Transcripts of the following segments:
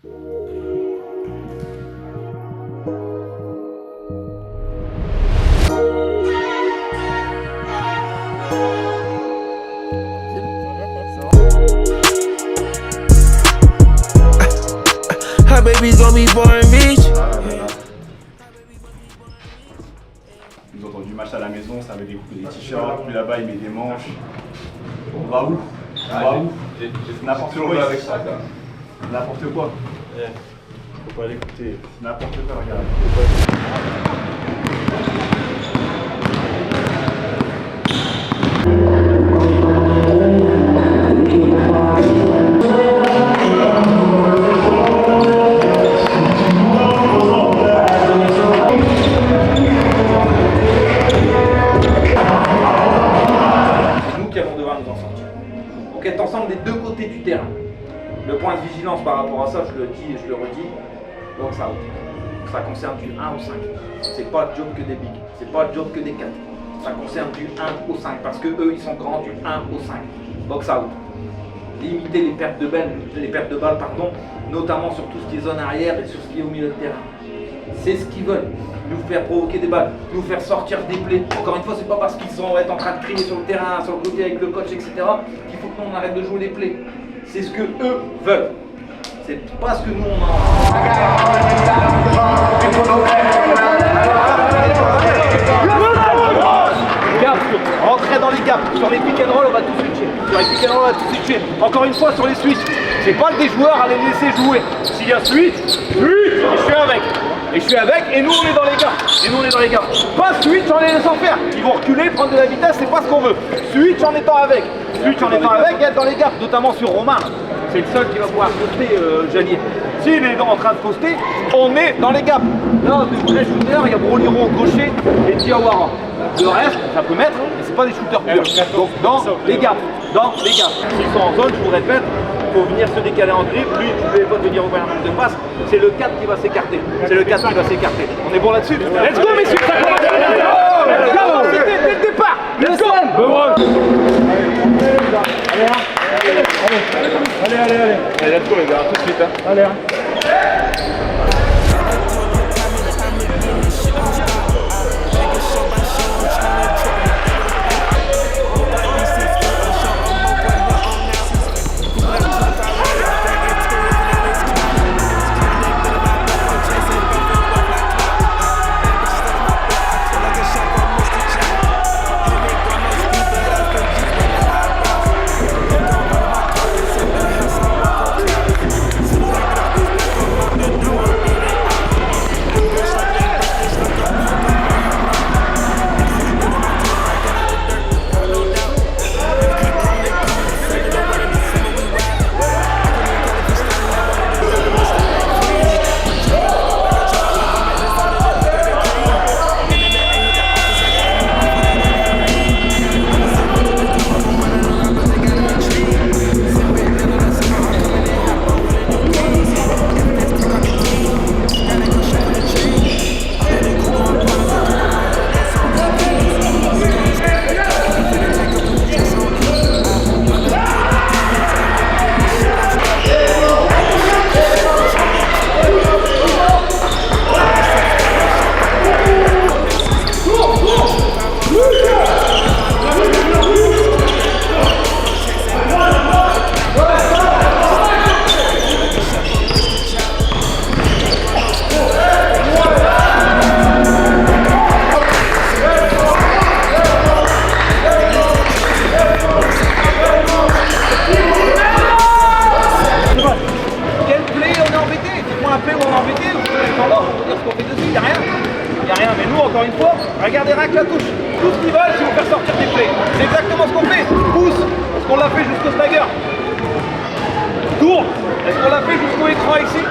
Her baby's gonna be born rich. Nous avons du match à la maison, ça avait découpé des t-shirts, puis là-bas il met des manches. On va où? On va où? N'importe quoi avec ça. N'importe quoi. Faut pas l'écouter. N'importe quoi, regarde. Être ensemble des deux côtés du terrain. Le point de vigilance par rapport à ça, je le dis et je le redis, box out. Ça concerne du 1 au 5. C'est pas le job que des bigs, c'est pas le job que des 4. Ça concerne du 1 au 5 parce que eux ils sont grands du 1 au 5. Box out. Limiter les pertes de balles, notamment sur tout ce qui est zone arrière et sur ce qui est au milieu de terrain. C'est ce qu'ils veulent. Nous faire provoquer des balles, nous faire sortir des plaies. Encore une fois, c'est pas parce qu'ils sont en train de crier sur le terrain, sur le côté avec le coach, etc. qu'il faut que nous on arrête de jouer les plaies. C'est ce que eux veulent. C'est pas ce que nous on a. Gap, rentrez dans les gaps. Sur les pick and roll, on va tout switcher. Sur les pick and roll, on va tout switcher. Encore une fois, sur les switches, c'est pas des joueurs à les laisser jouer. S'il y a switch, je suis avec. Et je suis avec, et nous on est dans les gars. Pas switch en les laissant faire. Ils vont reculer, prendre de la vitesse, c'est pas ce qu'on veut. Switch en étant avec. Switch en étant avec et être dans les gaps, notamment sur Romain. C'est le seul qui va pouvoir poster Janier. S'il est en train de poster, on est dans les gaps. Là, de vrais shooters, il y a Broliro gaucher et Diawara. Le reste, ça peut mettre, mais c'est pas des shooters purs. Donc dans les gaps. S'ils sont en zone, je vous répète, il faut venir se décaler en grip. Lui, vous ne pouvez pas venir ouvrir un nombre de passes. C'est le 4 qui va s'écarter. On est bon là-dessus. Let's go, messieurs. Ça commence. Let's go. C'était dès le départ. Let's go. Allez, let's go les gars, tout de suite. Allez. Regardez rien que la touche. Tout ce qu'ils veulent, c'est vous faire sortir des plays. C'est exactement ce qu'on fait. Pousse. Est-ce qu'on l'a fait jusqu'au stagger? Tourne. Est-ce qu'on l'a fait jusqu'au écran ici?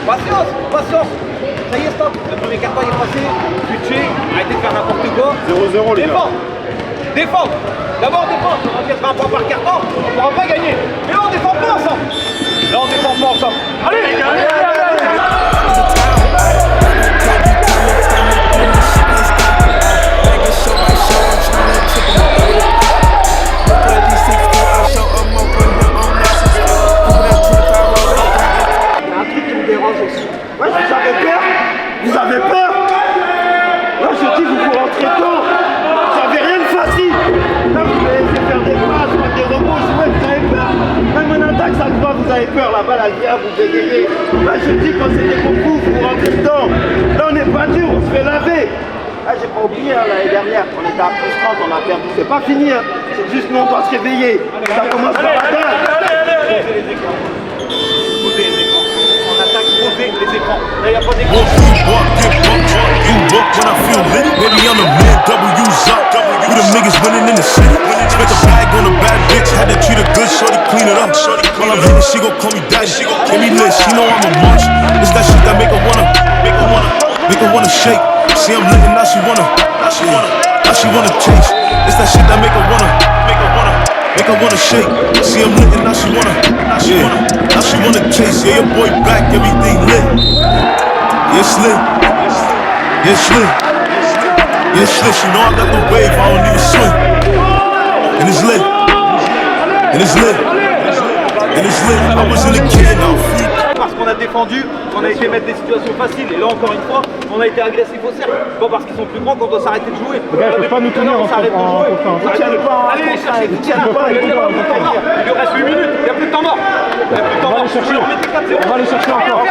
Patience, patience. Ça y est, stop. Le premier carton est passé. Switcher. Arrêtez de faire n'importe quoi. 0-0 les gars. Défendre. Défendre. D'abord défendre. On encaissera un point par carton. On ne pourra pas gagner. Mais là, on défend pas ensemble. Là, on défend pas ensemble. Allez, les gars. avez peur, la balle elle vient, vous bégayez. Là je dis quand c'est des bons coups, vous rentrez dedans. Là on n'est pas dur, on se fait laver. Ah j'ai pas oublié l'année dernière, on était à plus 30, on a perdu. C'est pas fini, hein. C'est juste nous on doit se réveiller. Ça commence par la dalle. Posez les écrans. Posez les écrans. On attaque, posez les écrans. Là il n'y a pas d'écran. When I feel lit, baby, I'm the man, W's up. We the niggas winning in the city. Spent a bag on a bad bitch, had to treat her good, shorty clean it up. While I'm hitting, she gon' call me daddy. Give me lit, she know I'm a munch. It's that shit that make her wanna shake. See I'm lit and now she wanna taste. It's that shit that make her wanna shake. See I'm lit and now she wanna taste. Yeah, your boy back, everything lit. Yes, lit. Yes, lit. Yes, lit. You know I got the wave, I don't even swim. And it's lit. And it's lit. And it's lit. I was in the can, now free. Parce qu'on a défendu, on a été mettre des situations faciles. Et là encore une fois, on a été agressif au cercle. Pas parce qu'ils sont plus grands qu'on doit s'arrêter de jouer. Le gars, il peut pas nous tenir on s'arrête de jouer. Allez les chercher, il lui reste 8 minutes, il n'y a plus de temps mort. On va aller chercher encore.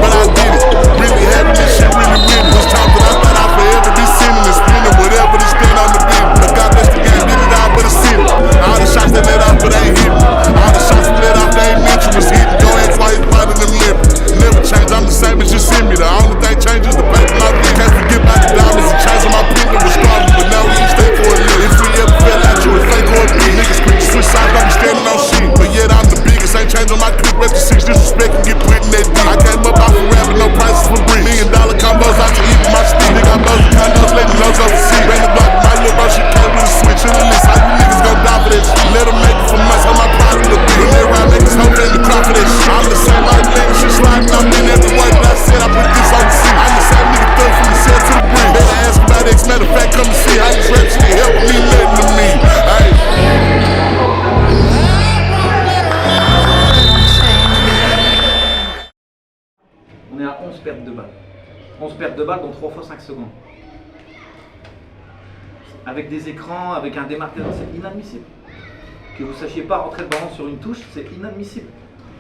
But I did it, really having this shit, really winning. This time that I thought I'd forever be sinning and spinning whatever they spend on the beat. But God bless the game, did it all but a city. All the shots they let off, but they ain't hitting. All the shots they let off, they ain't mentioned was hitting. Go ask why he's finding them limping. Never change, I'm the same as you see me. The only thing changes the paper my thing. Can't forget about the diamonds and chains on my pinky was starting. But now we can stay for a little. If we ever fell out, you would fake or a beat. Niggas quick to switch sides, don't be standing on shit. But yet I'm the biggest, ain't changing my clip. Rest of 6 disrespect and get put in that D. I came up off the rapping, no prices for bricks. $1 million combos out to eat with my stick. Nigga, I'm those condos, letting those off the seat. Ran the block with my little bro, she came with a switch in the list. How you niggas gon' die for that shit? Let them make it for months, how my product look good. When they ride, make this whole thing to cry for that shit. I'm the same white nigga, she sliding up in every way. But I said I put this on the seat. I'm the same nigga thug from the cell to the bridge. Better ask about X, matter of fact, come and see how this rap shit helping me, nothing to me. Hey. On est à 11 pertes de balles. 11 pertes de balles, donc 3 fois 5 secondes. Avec des écrans, avec un démarqueur, c'est inadmissible. Que vous ne sachiez pas rentrer le ballon sur une touche, c'est inadmissible.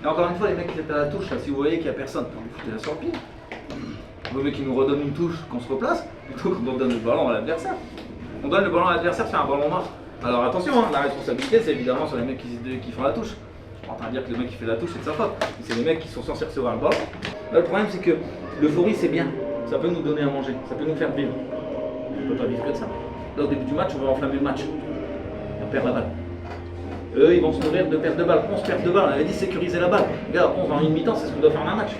Et encore une fois, les mecs qui étaient à la touche, là, si vous voyez qu'il n'y a personne, vous foutez la sur le pied. Vous voulez qu'ils nous redonnent une touche, qu'on se replace, plutôt qu'on donne le ballon à l'adversaire. On donne le ballon à l'adversaire sur un ballon mort. Alors attention, hein, la responsabilité, c'est évidemment sur les mecs qui font la touche. Je suis en train de dire que le mec qui fait la touche, c'est de sa faute. C'est les mecs qui sont censés recevoir le ballon. Là, le problème, c'est que l'euphorie, c'est bien. Ça peut nous donner à manger, ça peut nous faire vivre. On ne peut pas vivre que de ça. Là, au début du match, on va enflammer le match. On perd la balle. Eux, ils vont se nourrir de pertes de balles. 11 pertes de balles, on avait dit sécuriser la balle. Regarde, 11 en une mi-temps, c'est ce qu'on doit faire en un match.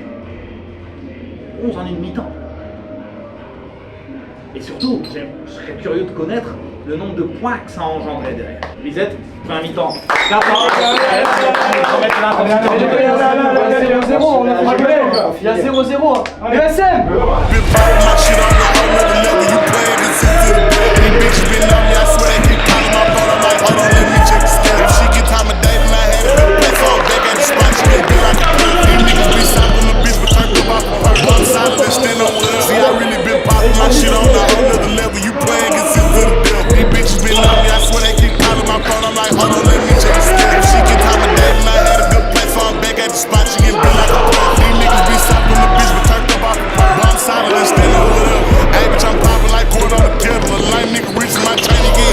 11 en une mi-temps. Et surtout, je serais curieux de connaître le nombre de points que ça a engendré derrière. Lisette, fin mi-temps. 4 ans. Il y a 0-0. USM. My shit on the whole nother level, you playing against it to the devil. These bitches been on me, I swear they keep calling my phone. I'm like, hold on, let me check the schedule. If she get time of day, and I had a good platform back at the spot, she get built like a pro. These niggas be soft on the bitch, but turned up off the pump. But I'm solid and standing with her. Hey, bitch, I'm popping like corn on the kettle. A lame nigga reaching my chain, he get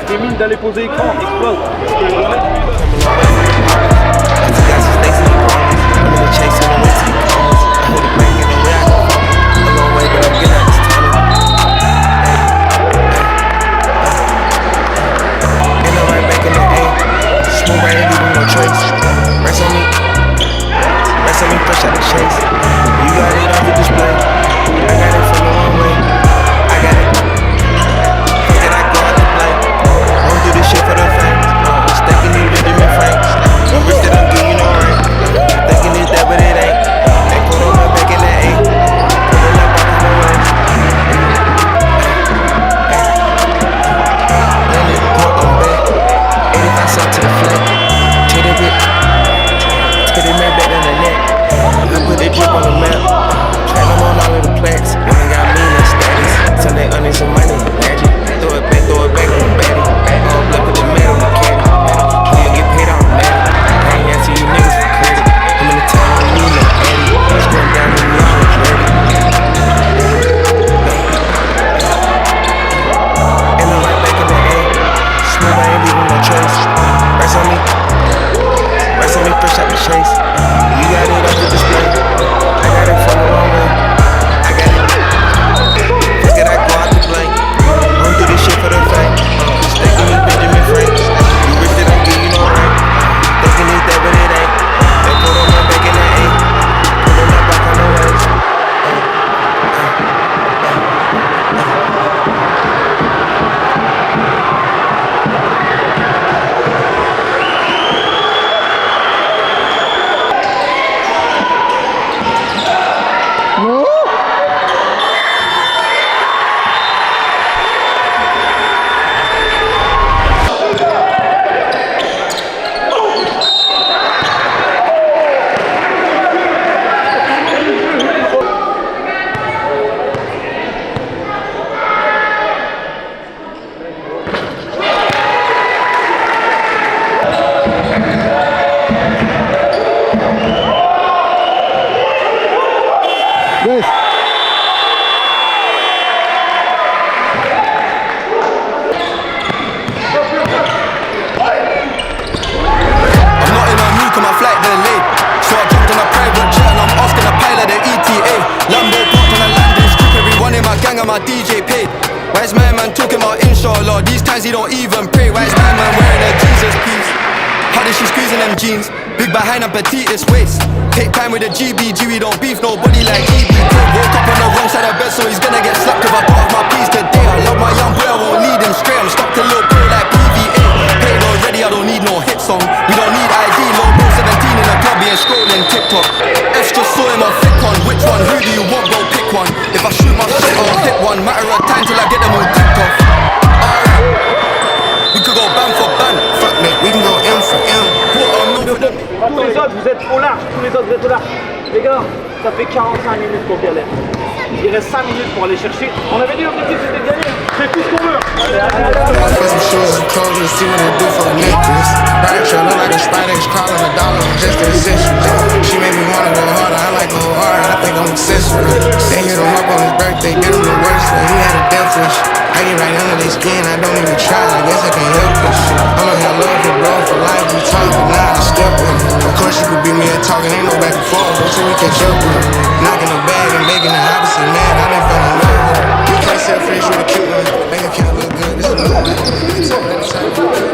des mines d'aller poser écran, explose. Push out the chase. You got it on the display. I got it from the wrong way. I got it. Forget I go out to play. Don't do this shit for the fame. Stacking these Benjamin Franks. Don't wish that I'm good, you know right. Thinking it's that, but it ain't. They put on my back in that 8. Put it up back in the way. Then it put on back. 85 cents to the flat. Take the bit. Take the man back in the neck. I put that drip on the map. Track them on all of the plaques. Women got me in that status. Sunday earning some money. Magic. Throw it back on the baddie. All black with the metal on the caddy. You get paid on the metal. I ain't answer you niggas for credit. I'm in the town, I don't need no addy. It's going down in the yard, ready. And I'm right back in the A. Smooth, I ain't leaving no trace. Rest on me. Rest on me, fresh out the chase. You got it up to display. I got it from the wrong way. I got it. Fuck it, I go out to play. Don't do this shit for the fame. Stacking these Benjamin Franks. You wish that I'm good, you know right. Thinking it's that, but it ain't. They put on my back in the 8. Pulling up back on the waves. My DJ paid. Wise man talking about inshallah. These times he don't even pray. Wise man wearing a Jesus piece. How did she squeezing them jeans? Big behind and petite waist. Take time with the GBG, we don't beef nobody like EB. Woke up on the wrong side of bed, so he's gonna get slapped if I don't have my piece today. I love my young boy, I won't lead him straight. I'm stuck to little pro like PVA. Paid already, I don't need no hit song. We don't need ID, low bro 17 in the club, being scrolling TikTok. F just saw him on Fitcon. Which one? Who do you want? Go pick one. If I shoot my shit, I'll hit one. Matter of time till I get them all ticked off. We could go ban for ban. Fuck me, we can go M for M. Tous les autres, vous êtes au large. Tous les autres, vous êtes au large. Les gars, ça fait 45 minutes qu'on galère. Il reste 5 minutes pour aller chercher. On avait dit l'objectif c'était de gagner. C'est tout ce qu'on veut. Some shoes and clothes to see what they do for a necklace. Right, sure, look like a spider, it's calling a dollar just to assist you. She made me wanna go harder, I like go hard, I think I'm obsessed with her. They hit him up on his birthday, get him the worst, but he had a death wish. I get right under their skin, I don't even try, I guess I can't help this. I'ma have love for bro, for life, we talk, but now I step with him. Of course you could beat me at talking, ain't no back and forth, until we catch up with him. Knocking the bag and making the opposite, man, I done fell in love with him. We can't set fish with a cute one, make a count look good, this is a little bit.